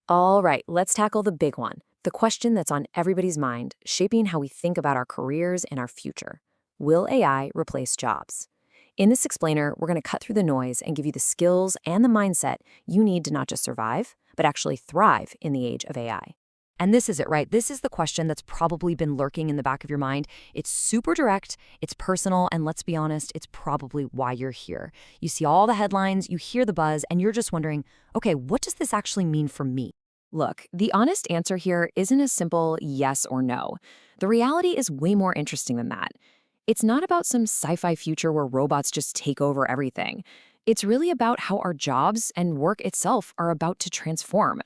All right, let's tackle the big one, the question that's on everybody's mind, shaping how we think about our careers and our future. Will AI replace jobs? In this explainer, we're going to cut through the noise and give you the skills and the mindset you need to not just survive, but actually thrive in the age of AI. And this is it, right? This is the question that's probably been lurking in the back of your mind. It's super direct, it's personal, and let's be honest, it's probably why you're here. You see all the headlines, you hear the buzz, and you're just wondering, okay, what does this actually mean for me? Look, the honest answer here isn't a simple yes or no. The reality is way more interesting than that. It's not about some sci-fi future where robots just take over everything. It's really about how our jobs and work itself are about to transform.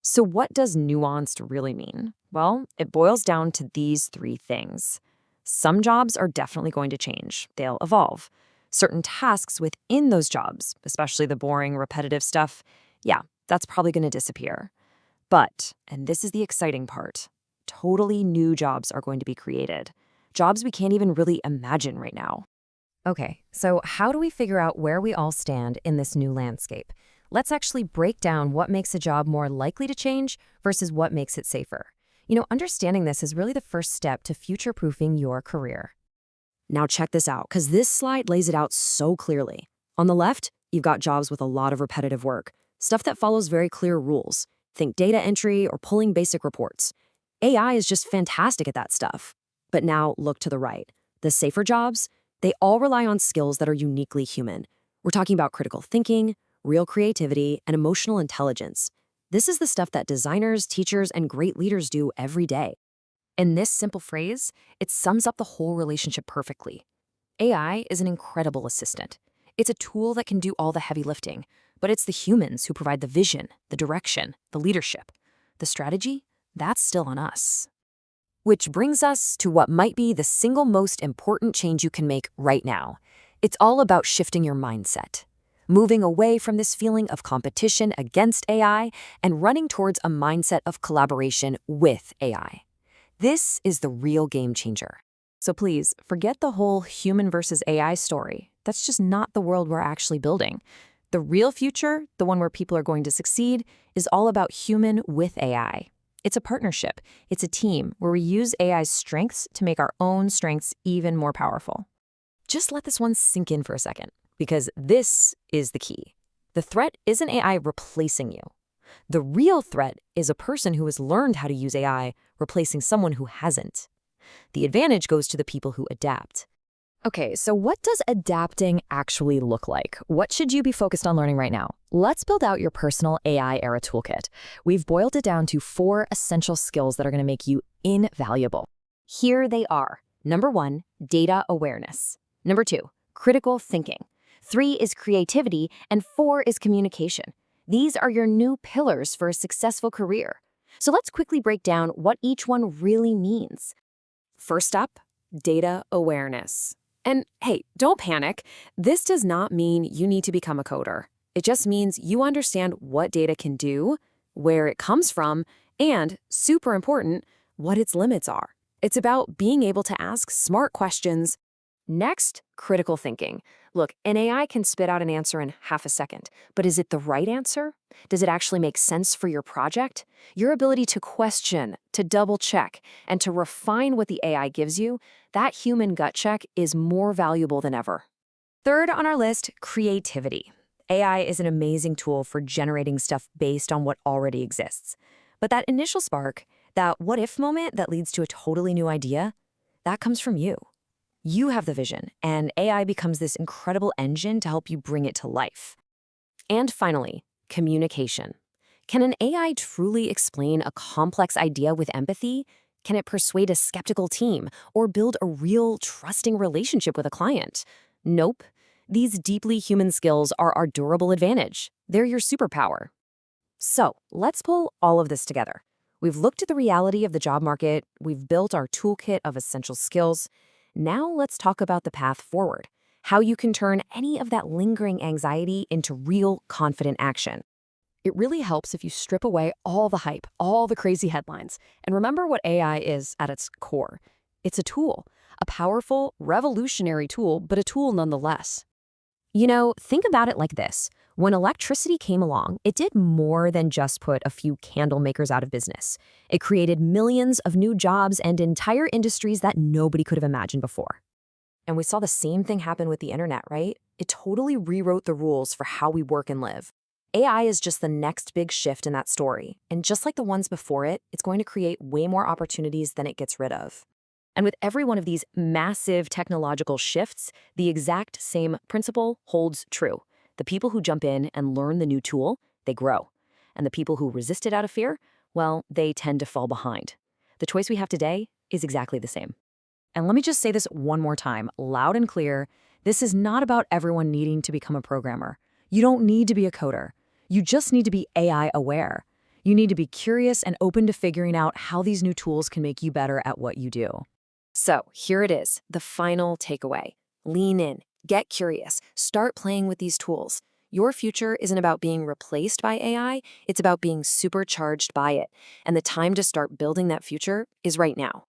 So what does nuanced really mean? Well, it boils down to these three things. Some jobs are definitely going to change. They'll evolve. Certain tasks within those jobs, especially the boring, repetitive stuff, yeah, that's probably going to disappear. But, and this is the exciting part, totally new jobs are going to be created. Jobs we can't even really imagine right now. Okay, so how do we figure out where we all stand in this new landscape? Let's actually break down what makes a job more likely to change versus what makes it safer. Understanding this is really the first step to future-proofing your career. Now check this out, because this slide lays it out so clearly. On the left, you've got jobs with a lot of repetitive work, stuff that follows very clear rules. Think data entry or pulling basic reports. AI is just fantastic at that stuff. But now look to the right. The safer jobs, they all rely on skills that are uniquely human. We're talking about critical thinking, real creativity, and emotional intelligence. This is the stuff that designers, teachers, and great leaders do every day. In this simple phrase, it sums up the whole relationship perfectly. AI is an incredible assistant. It's a tool that can do all the heavy lifting, but it's the humans who provide the vision, the direction, the leadership. The strategy, that's still on us. Which brings us to what might be the single most important change you can make right now. It's all about shifting your mindset. Moving away from this feeling of competition against AI and running towards a mindset of collaboration with AI. This is the real game changer. So please, forget the whole human versus AI story. That's just not the world we're actually building. The real future, the one where people are going to succeed, is all about human with AI. It's a partnership. It's a team where we use AI's strengths to make our own strengths even more powerful. Just let this one sink in for a second, because this is the key. The threat isn't AI replacing you. The real threat is a person who has learned how to use AI replacing someone who hasn't. The advantage goes to the people who adapt. Okay, so what does adapting actually look like? What should you be focused on learning right now? Let's build out your personal AI era toolkit. We've boiled it down to 4 essential skills that are going to make you invaluable. Here they are. Number 1, data awareness. Number 2, critical thinking. 3 is creativity, and 4 is communication. These are your new pillars for a successful career. So let's quickly break down what each one really means. First up, data awareness. And hey, don't panic. This does not mean you need to become a coder. It just means you understand what data can do, where it comes from, and, super important, what its limits are. It's about being able to ask smart questions. Next, critical thinking. Look, an AI can spit out an answer in half a second, but is it the right answer? Does it actually make sense for your project? Your ability to question, to double check, and to refine what the AI gives you, that human gut check is more valuable than ever. Third on our list, creativity. AI is an amazing tool for generating stuff based on what already exists. But that initial spark, that what-if moment that leads to a totally new idea, that comes from you. You have the vision, and AI becomes this incredible engine to help you bring it to life. And finally, communication. Can an AI truly explain a complex idea with empathy? Can it persuade a skeptical team or build a real, trusting relationship with a client? Nope. These deeply human skills are our durable advantage. They're your superpower. So, let's pull all of this together. We've looked at the reality of the job market, we've built our toolkit of essential skills. Now let's talk about the path forward, how you can turn any of that lingering anxiety into real, confident action. It really helps if you strip away all the hype, all the crazy headlines, and remember what AI is at its core. It's a tool, a powerful, revolutionary tool, but a tool nonetheless. Think about it like this. When electricity came along, it did more than just put a few candle makers out of business. It created millions of new jobs and entire industries that nobody could have imagined before. And we saw the same thing happen with the internet, right? It totally rewrote the rules for how we work and live. AI is just the next big shift in that story. And just like the ones before it, it's going to create way more opportunities than it gets rid of. And with every one of these massive technological shifts, the exact same principle holds true. The people who jump in and learn the new tool, they grow. And the people who resist it out of fear, well, they tend to fall behind. The choice we have today is exactly the same. And let me just say this one more time, loud and clear. This is not about everyone needing to become a programmer. You don't need to be a coder. You just need to be AI aware. You need to be curious and open to figuring out how these new tools can make you better at what you do. So here it is, the final takeaway. Lean in, get curious, start playing with these tools. Your future isn't about being replaced by AI, it's about being supercharged by it. And the time to start building that future is right now.